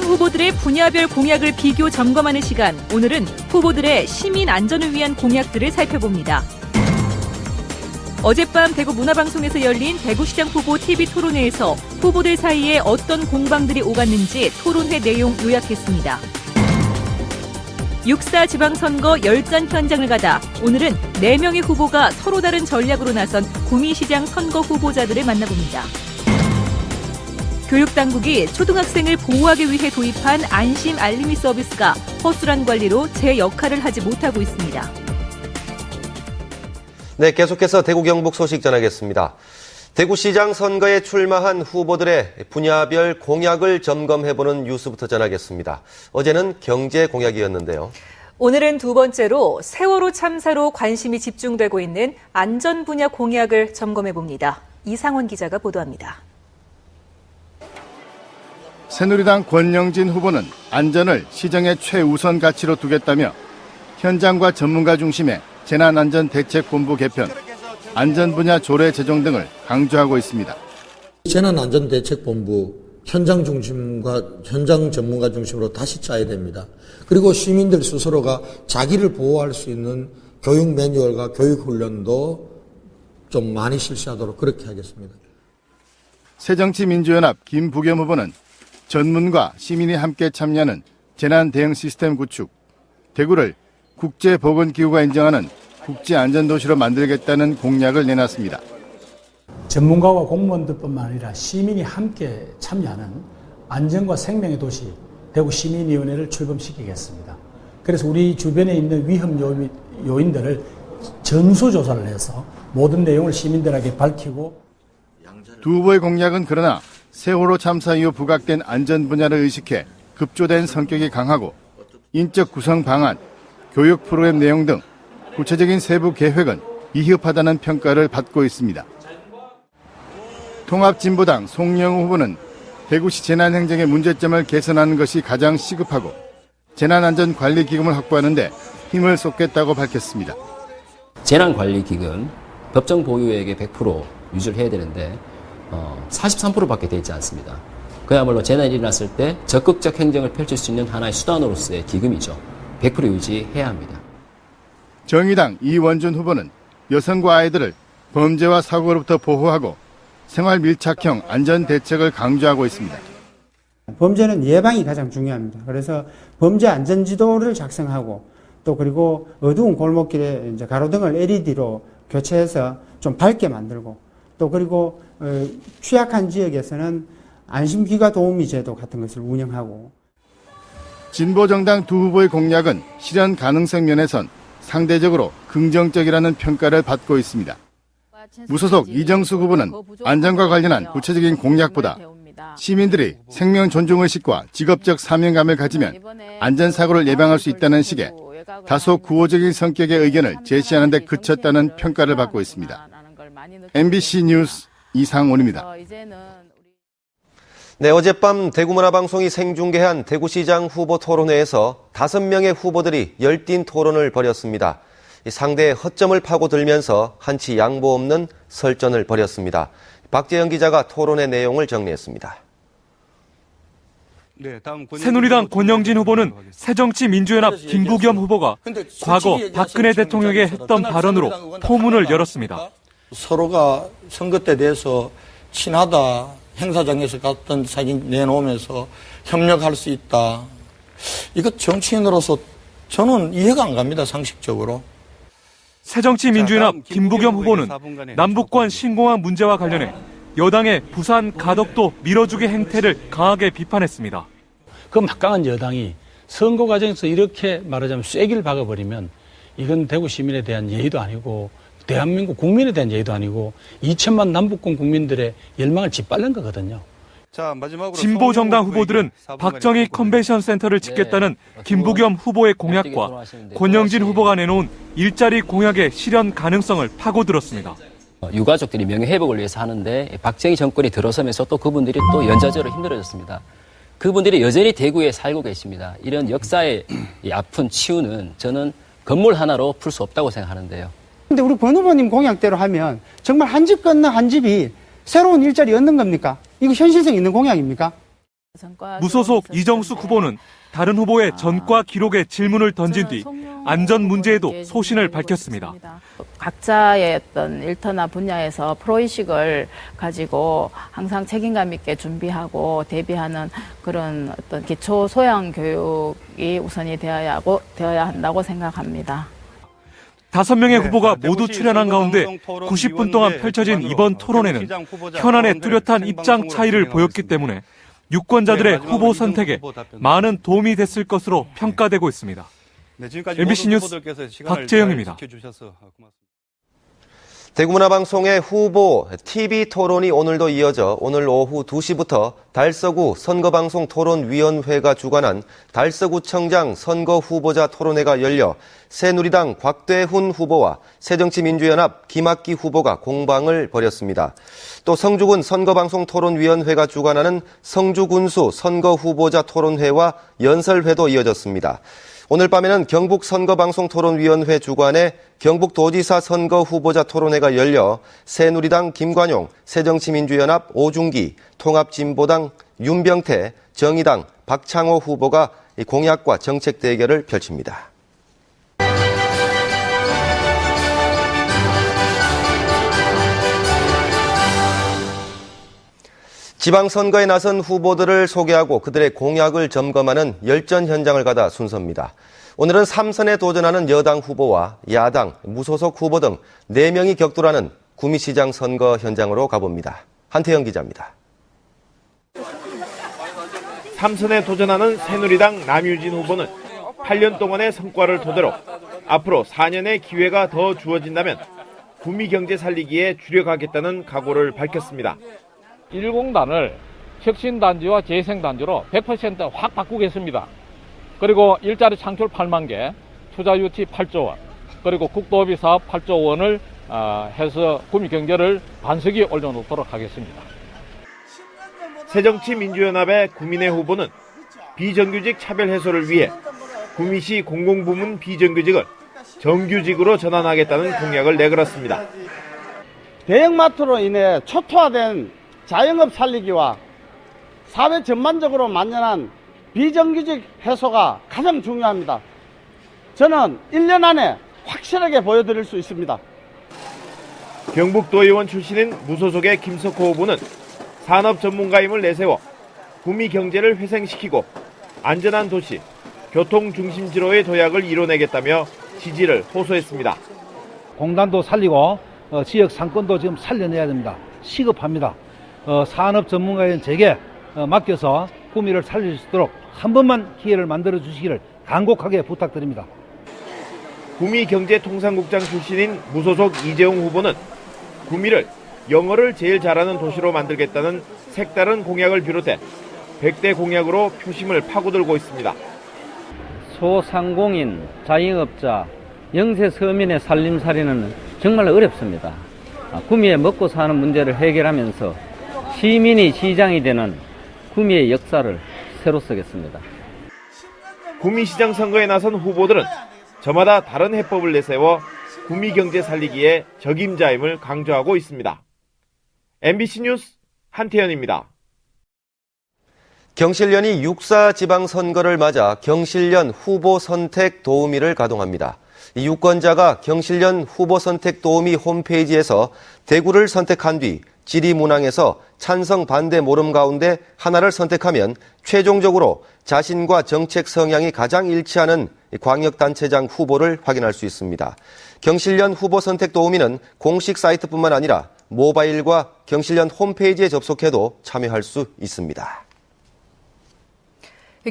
후보들의 분야별 공약을 비교 점검하는 시간. 오늘은 후보들의 시민 안전을 위한 공약들을 살펴봅니다. 어젯밤 대구 문화방송에서 열린 대구시장 후보 TV 토론회에서 후보들 사이에 어떤 공방들이 오갔는지 토론회 내용 요약했습니다. 6.4 지방선거 열전 현장을 가다 오늘은 4명의 후보가 서로 다른 전략으로 나선 구미시장 선거 후보자들을 만나봅니다. 교육당국이 초등학생을 보호하기 위해 도입한 안심 알림이 서비스가 허술한 관리로 제 역할을 하지 못하고 있습니다. 네, 계속해서 대구 경북 소식 전하겠습니다. 대구시장 선거에 출마한 후보들의 분야별 공약을 점검해보는 뉴스부터 전하겠습니다. 어제는 경제 공약이었는데요. 오늘은 두 번째로 세월호 참사로 관심이 집중되고 있는 안전 분야 공약을 점검해봅니다. 이상원 기자가 보도합니다. 새누리당 권영진 후보는 안전을 시정의 최우선 가치로 두겠다며 현장과 전문가 중심의 재난안전대책본부 개편, 안전 분야 조례 제정 등을 강조하고 있습니다. 재난안전대책본부 현장 전문가 중심으로 다시 짜야 됩니다. 그리고 시민들 스스로가 자기를 보호할 수 있는 교육 매뉴얼과 교육 훈련도 좀 많이 실시하도록 그렇게 하겠습니다. 새정치민주연합 김부겸 후보는 전문가, 시민이 함께 참여하는 재난 대응 시스템 구축, 대구를 국제보건기구가 인정하는 국제안전도시로 만들겠다는 공약을 내놨습니다. 전문가와 공무원들뿐만 아니라 시민이 함께 참여하는 안전과 생명의 도시 대구시민위원회를 출범시키겠습니다. 그래서 우리 주변에 있는 위험 요인들을 전수조사를 해서 모든 내용을 시민들에게 밝히고. 두 후보의 공약은 그러나 세월호 참사 이후 부각된 안전 분야를 의식해 급조된 성격이 강하고 인적 구성 방안, 교육 프로그램 내용 등 구체적인 세부 계획은 미흡하다는 평가를 받고 있습니다. 통합진보당 송영우 후보는 대구시 재난행정의 문제점을 개선하는 것이 가장 시급하고 재난안전관리기금을 확보하는 데 힘을 쏟겠다고 밝혔습니다. 재난관리기금 법정 보유액의 100% 유지를 해야 되는데 43%밖에 되어 있지 않습니다. 그야말로 재난이 일어났을 때 적극적 행정을 펼칠 수 있는 하나의 수단으로서의 기금이죠. 100% 유지해야 합니다. 정의당 이원준 후보는 여성과 아이들을 범죄와 사고로부터 보호하고 생활 밀착형 안전 대책을 강조하고 있습니다. 범죄는 예방이 가장 중요합니다. 그래서 범죄 안전 지도를 작성하고 또 그리고 어두운 골목길에 이제 가로등을 LED로 교체해서 좀 밝게 만들고 또 그리고 취약한 지역에서는 안심귀가 도우미 제도 같은 것을 운영하고. 진보정당 두 후보의 공약은 실현 가능성 면에선 상대적으로 긍정적이라는 평가를 받고 있습니다. 무소속 이정수 후보는 안전과 관련한 구체적인 공약보다 시민들이 생명 존중의식과 직업적 사명감을 가지면 안전사고를 예방할 수 있다는 식의 다소 구호적인 성격의 의견을 제시하는 데 그쳤다는 평가를 받고 있습니다. MBC 뉴스 이상원입니다. 네, 어젯밤 대구문화방송이 생중계한 대구시장 후보 토론회에서 5명의 후보들이 열띤 토론을 벌였습니다. 상대의 허점을 파고들면서 한치 양보 없는 설전을 벌였습니다. 박재영 기자가 토론회 내용을 정리했습니다. 새누리당 권영진 후보는 새정치민주연합 김부겸 후보가 과거 박근혜 대통령에게 했던 발언으로 포문을 열었습니다. 서로가 선거 때 대해서 친하다, 행사장에서 갔던 사진 내놓으면서 협력할 수 있다. 이거 정치인으로서 저는 이해가 안 갑니다, 상식적으로. 새정치민주연합 김부겸 후보는 남북권 신공항 문제와 관련해 여당의 부산 가덕도 밀어주기 행태를 강하게 비판했습니다. 그 막강한 여당이 선거 과정에서 이렇게 말하자면 쐐기를 박아버리면 이건 대구 시민에 대한 예의도 아니고 대한민국 국민에 대한 예의도 아니고 2천만 남북권 국민들의 열망을 짓밟는 거거든요. 진보 정당 후보들은 박정희 컨벤션 센터를 짓겠다는 김부겸 후보의 공약과 권영진 후보가 내놓은 일자리 공약의 실현 가능성을 파고들었습니다. 유가족들이 명예회복을 위해서 하는데 박정희 정권이 들어서면서 또 그분들이 또 연좌제로 힘들어졌습니다. 그분들이 여전히 대구에 살고 계십니다. 이런 역사의 이 아픈 치유는 저는 건물 하나로 풀 수 없다고 생각하는데요. 근데 우리 권 후보님 공약대로 하면 정말 한 집 건너 한 집이 새로운 일자리 얻는 겁니까? 이거 현실성 있는 공약입니까? 무소속 이정숙 후보는 다른 후보의 전과 기록에 질문을 던진 뒤 안전 문제에도 소신을 밝혔습니다. 각자의 어떤 일터나 분야에서 프로의식을 가지고 항상 책임감 있게 준비하고 대비하는 그런 어떤 기초 소양 교육이 우선이 되어야 한다고 생각합니다. 5명의 후보가 모두 출연한 가운데 90분 동안 펼쳐진 이번 토론회는 현안에 뚜렷한 입장 차이를 보였기 때문에 유권자들의 후보 선택에 많은 도움이 됐을 것으로 평가되고 있습니다. MBC 뉴스 박재영입니다. 대구문화방송의 후보 TV 토론이 오늘도 이어져 오늘 오후 2시부터 달서구 선거방송 토론위원회가 주관한 달서구청장 선거 후보자 토론회가 열려 새누리당 곽대훈 후보와 새정치민주연합 김학기 후보가 공방을 벌였습니다. 또 성주군 선거방송 토론위원회가 주관하는 성주군수 선거 후보자 토론회와 연설회도 이어졌습니다. 오늘 밤에는 경북 선거방송 토론위원회 주관의 경북도지사 선거 후보자 토론회가 열려 새누리당 김관용, 새정치민주연합 오중기, 통합진보당 윤병태, 정의당 박창호 후보가 공약과 정책 대결을 펼칩니다. 지방선거에 나선 후보들을 소개하고 그들의 공약을 점검하는 열전 현장을 가다 순서입니다. 오늘은 3선에 도전하는 여당 후보와 야당, 무소속 후보 등 4명이 격돌하는 구미시장 선거 현장으로 가봅니다. 한태영 기자입니다. 3선에 도전하는 새누리당 남유진 후보는 8년 동안의 성과를 토대로 앞으로 4년의 기회가 더 주어진다면 구미 경제 살리기에 주력하겠다는 각오를 밝혔습니다. 1공단을 혁신단지와 재생단지로 100% 확 바꾸겠습니다. 그리고 일자리 창출 8만 개, 투자 유치 8조 원, 그리고 국도비 사업 8조 원을 해서 구미 경제를 반석이 올려놓도록 하겠습니다. 새정치민주연합의 구민회 후보는 비정규직 차별 해소를 위해 구미시 공공부문 비정규직을 정규직으로 전환하겠다는 공약을 내걸었습니다. 대형마트로 인해 초토화된 자영업 살리기와 사회 전반적으로 만연한 비정규직 해소가 가장 중요합니다. 저는 1년 안에 확실하게 보여드릴 수 있습니다. 경북도의원 출신인 무소속의 김석호 후보는 산업 전문가임을 내세워 구미 경제를 회생시키고 안전한 도시, 교통 중심지로의 도약을 이뤄내겠다며 지지를 호소했습니다. 공단도 살리고 지역 상권도 지금 살려내야 됩니다. 시급합니다. 산업 전문가인 제게 맡겨서 구미를 살릴 수 있도록 한 번만 기회를 만들어 주시기를 간곡하게 부탁드립니다. 구미경제통상국장 출신인 무소속 이재용 후보는 구미를 영어를 제일 잘하는 도시로 만들겠다는 색다른 공약을 비롯해 100대 공약으로 표심을 파고들고 있습니다. 소상공인, 자영업자, 영세 서민의 살림살이는 정말 어렵습니다. 구미의 먹고 사는 문제를 해결하면서 시민이 시장이 되는 구미의 역사를 새로 쓰겠습니다. 구미시장 선거에 나선 후보들은 저마다 다른 해법을 내세워 구미 경제 살리기에 적임자임을 강조하고 있습니다. MBC 뉴스 한태현입니다. 경실련이 6.4 지방선거를 맞아 경실련 후보 선택 도우미를 가동합니다. 이 유권자가 경실련 후보 선택 도우미 홈페이지에서 대구를 선택한 뒤 지리문항에서 찬성 반대 모름 가운데 하나를 선택하면 최종적으로 자신과 정책 성향이 가장 일치하는 광역단체장 후보를 확인할 수 있습니다. 경실련 후보 선택 도우미는 공식 사이트뿐만 아니라 모바일과 경실련 홈페이지에 접속해도 참여할 수 있습니다.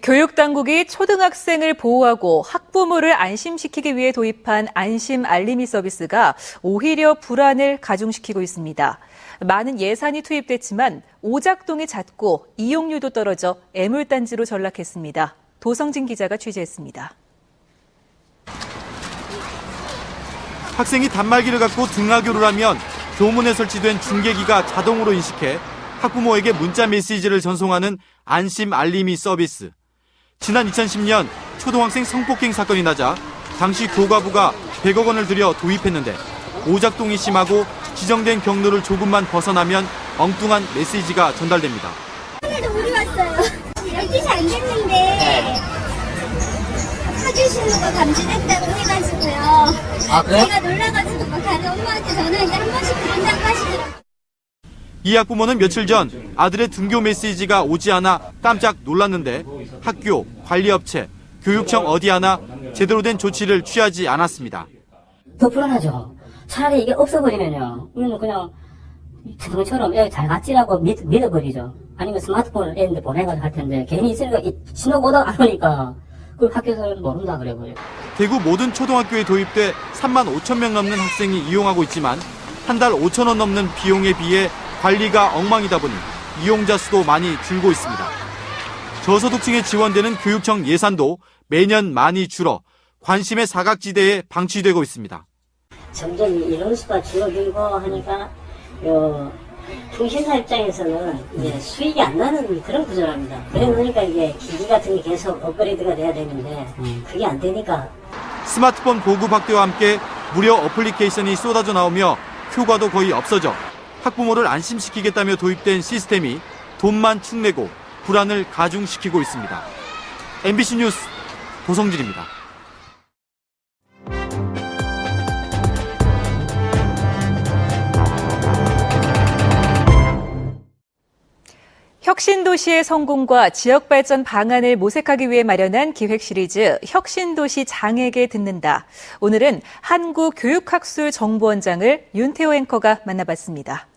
교육당국이 초등학생을 보호하고 학부모를 안심시키기 위해 도입한 안심 알림이 서비스가 오히려 불안을 가중시키고 있습니다. 많은 예산이 투입됐지만 오작동이 잦고 이용률도 떨어져 애물단지로 전락했습니다. 도성진 기자가 취재했습니다. 학생이 단말기를 갖고 등하교를 하면 교문에 설치된 중계기가 자동으로 인식해 학부모에게 문자 메시지를 전송하는 안심 알림이 서비스. 지난 2010년 초등학생 성폭행 사건이 나자 당시 교과부가 100억 원을 들여 도입했는데 오작동이 심하고 지정된 경로를 조금만 벗어나면 엉뚱한 메시지가 전달됩니다. 우리 왔어요. 별빛이 안 됐는데 사주시는 거 감지됐다고 해가지고요. 아, 그래요? 제가 놀라가지고 막 다른 엄마한테 전화했는데 한 번씩 그런다고 하시더라고요. 이 학부모는 며칠 전 아들의 등교 메시지가 오지 않아 깜짝 놀랐는데 학교, 관리업체, 교육청 어디 하나 제대로 된 조치를 취하지 않았습니다. 더 불안하죠. 차라리 이게 없어버리면요. 그냥 자동처럼 애 잘 갔지라고 믿어버리죠. 아니면 스마트폰을 애한테 보내가지고 할 텐데 괜히 있으니까 신호가 오다가 안 오니까 그걸 학교에서는 모른다 그래버려요. 대구 모든 초등학교에 도입돼 3만 5천 명 넘는 학생이 이용하고 있지만 한 달 5천 원 넘는 비용에 비해 관리가 엉망이다 보니 이용자 수도 많이 줄고 있습니다. 저소득층에 지원되는 교육청 예산도 매년 많이 줄어 관심의 사각지대에 방치되고 있습니다. 점점 인원수가 줄어들고 하니까 통신사 입장에서는 이제 수익이 안 나는 그런 구조랍니다. 그러니까 이게 기기 같은 게 계속 업그레이드가 돼야 되는데 그게 안 되니까. 스마트폰 보급 확대와 함께 무료 어플리케이션이 쏟아져 나오며 효과도 거의 없어져 학부모를 안심시키겠다며 도입된 시스템이 돈만 축내고 불안을 가중시키고 있습니다. MBC 뉴스 도성진입니다. 혁신도시의 성공과 지역발전 방안을 모색하기 위해 마련한 기획 시리즈 혁신도시 장에게 듣는다. 오늘은 한국교육학술정보원장을 윤태호 앵커가 만나봤습니다.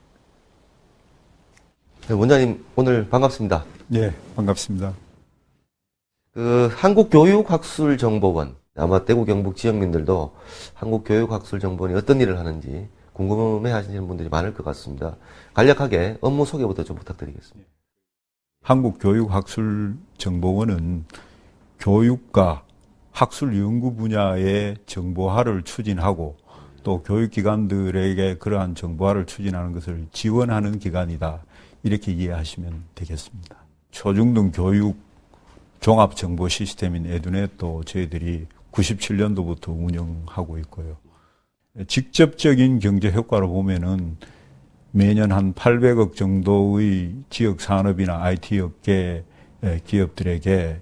네, 원장님 오늘 반갑습니다. 네, 반갑습니다. 한국교육학술정보원, 아마 대구 경북 지역민들도 한국교육학술정보원이 어떤 일을 하는지 궁금해 하시는 분들이 많을 것 같습니다. 간략하게 업무 소개부터 좀 부탁드리겠습니다. 한국교육학술정보원은 교육과 학술 연구 분야의 정보화를 추진하고 또 교육기관들에게 그러한 정보화를 추진하는 것을 지원하는 기관이다. 이렇게 이해하시면 되겠습니다. 초중등 교육 종합정보 시스템인 에듀넷도 저희들이 97년도부터 운영하고 있고요. 직접적인 경제 효과로 보면은 매년 한 800억 정도의 지역 산업이나 IT 업계 기업들에게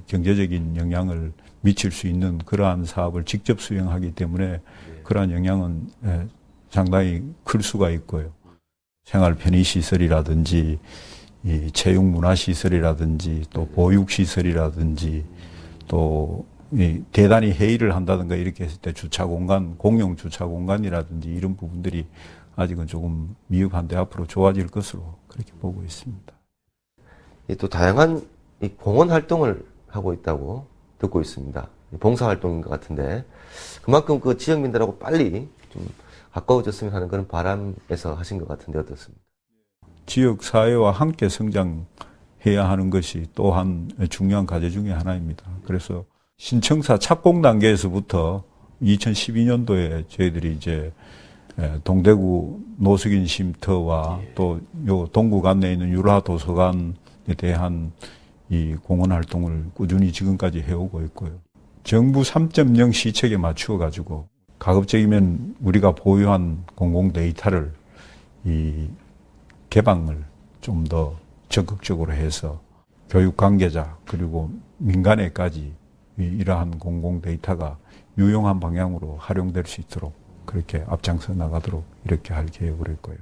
경제적인 영향을 미칠 수 있는 그러한 사업을 직접 수행하기 때문에 그러한 영향은 상당히 클 수가 있고요. 생활 편의시설이라든지 이 체육문화시설이라든지 또 보육시설이라든지 또 대단히 회의를 한다든가 이렇게 했을 때 주차공간, 공용 주차공간이라든지 이런 부분들이 아직은 조금 미흡한데 앞으로 좋아질 것으로 그렇게 보고 있습니다. 또 다양한 공헌 활동을 하고 있다고 듣고 있습니다. 봉사활동인 것 같은데 그만큼 그 지역민들하고 빨리 좀 가까워졌으면 하는 그런 바람에서 하신 것 같은데 어떻습니까? 지역 사회와 함께 성장해야 하는 것이 또한 중요한 과제 중에 하나입니다. 그래서 신청사 착공 단계에서부터 2012년도에 저희들이 이제 동대구 노숙인 쉼터와 또 요 동구 관내에 있는 유라 도서관에 대한 이 공헌 활동을 꾸준히 지금까지 해오고 있고요. 정부 3.0 시책에 맞추어 가지고 가급적이면 우리가 보유한 공공 데이터를 이 개방을 좀 더 적극적으로 해서 교육 관계자 그리고 민간에까지 이러한 공공 데이터가 유용한 방향으로 활용될 수 있도록 그렇게 앞장서 나가도록 이렇게 할 계획으로 있고요.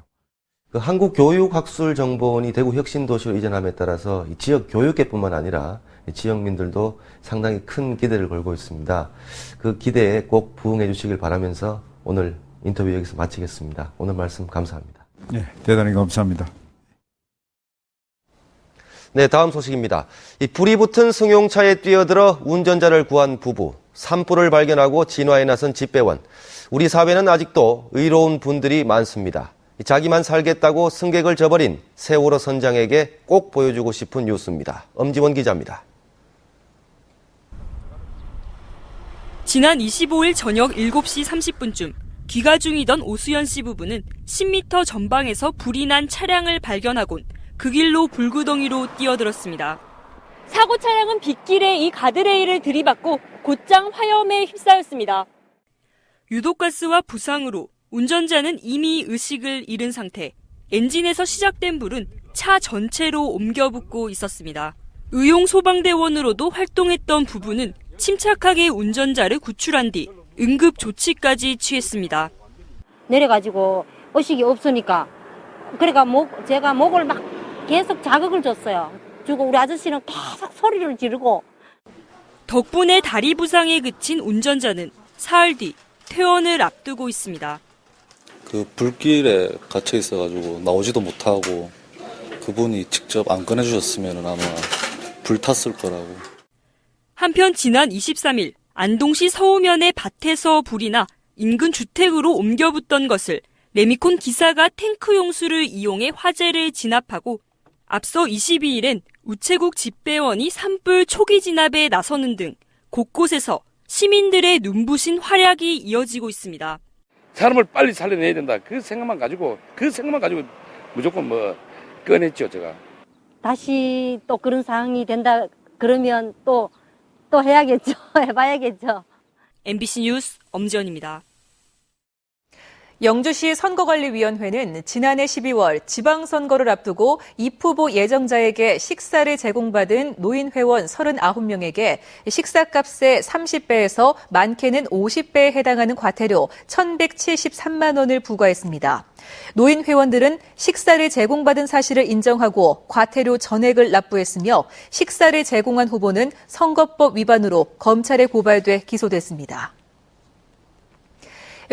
한국교육학술정보원이 대구 혁신도시로 이전함에 따라서 이 지역 교육계뿐만 아니라 지역민들도 상당히 큰 기대를 걸고 있습니다. 그 기대에 꼭 부응해 주시길 바라면서 오늘 인터뷰 여기서 마치겠습니다. 오늘 말씀 감사합니다. 네, 대단히 감사합니다. 네, 다음 소식입니다. 이 불이 붙은 승용차에 뛰어들어 운전자를 구한 부부, 산불을 발견하고 진화에 나선 집배원. 우리 사회는 아직도 의로운 분들이 많습니다. 자기만 살겠다고 승객을 저버린 세월호 선장에게 꼭 보여주고 싶은 뉴스입니다. 엄지원 기자입니다. 지난 25일 저녁 7시 30분쯤 귀가 중이던 오수연 씨 부부는 10m 전방에서 불이 난 차량을 발견하곤 그 길로 불구덩이로 뛰어들었습니다. 사고 차량은 빗길에 이 가드레일을 들이받고 곧장 화염에 휩싸였습니다. 유독가스와 부상으로 운전자는 이미 의식을 잃은 상태, 엔진에서 시작된 불은 차 전체로 옮겨 붙고 있었습니다. 의용 소방대원으로도 활동했던 부부는 침착하게 운전자를 구출한 뒤 응급 조치까지 취했습니다. 내려가지고 의식이 없으니까 그러니까 제가 목을 막 계속 자극을 줬어요. 주고 우리 아저씨는 계속 소리를 지르고. 덕분에 다리 부상에 그친 운전자는 사흘 뒤 퇴원을 앞두고 있습니다. 그 불길에 갇혀 있어가지고 나오지도 못하고 그분이 직접 안 꺼내주셨으면 아마 불탔을 거라고. 한편 지난 23일 안동시 서우면의 밭에서 불이 나 인근 주택으로 옮겨붙던 것을 레미콘 기사가 탱크 용수를 이용해 화재를 진압하고 앞서 22일엔 우체국 집배원이 산불 초기 진압에 나서는 등 곳곳에서 시민들의 눈부신 활약이 이어지고 있습니다. 사람을 빨리 살려내야 된다. 그 생각만 가지고 무조건 꺼냈죠, 제가. 다시 또 그런 상황이 된다 그러면 또 해야겠죠. 해봐야겠죠. MBC 뉴스 엄지연입니다. 영주시 선거관리위원회는 지난해 12월 지방선거를 앞두고 입 후보 예정자에게 식사를 제공받은 노인회원 39명에게 식사값의 30배에서 많게는 50배에 해당하는 과태료 1,173만 원을 부과했습니다. 노인회원들은 식사를 제공받은 사실을 인정하고 과태료 전액을 납부했으며 식사를 제공한 후보는 선거법 위반으로 검찰에 고발돼 기소됐습니다.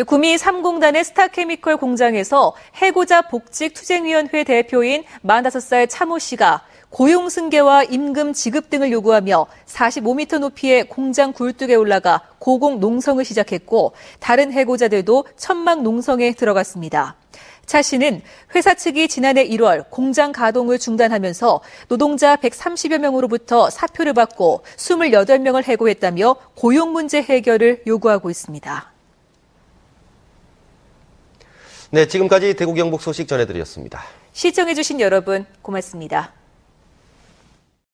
구미 3공단의 스타케미컬 공장에서 해고자 복직투쟁위원회 대표인 45살 차모 씨가 고용 승계와 임금 지급 등을 요구하며 45m 높이의 공장 굴뚝에 올라가 고공 농성을 시작했고 다른 해고자들도 천막 농성에 들어갔습니다. 차 씨는 회사 측이 지난해 1월 공장 가동을 중단하면서 노동자 130여 명으로부터 사표를 받고 28명을 해고했다며 고용 문제 해결을 요구하고 있습니다. 네, 지금까지 대구 경북 소식 전해드렸습니다. 시청해주신 여러분 고맙습니다.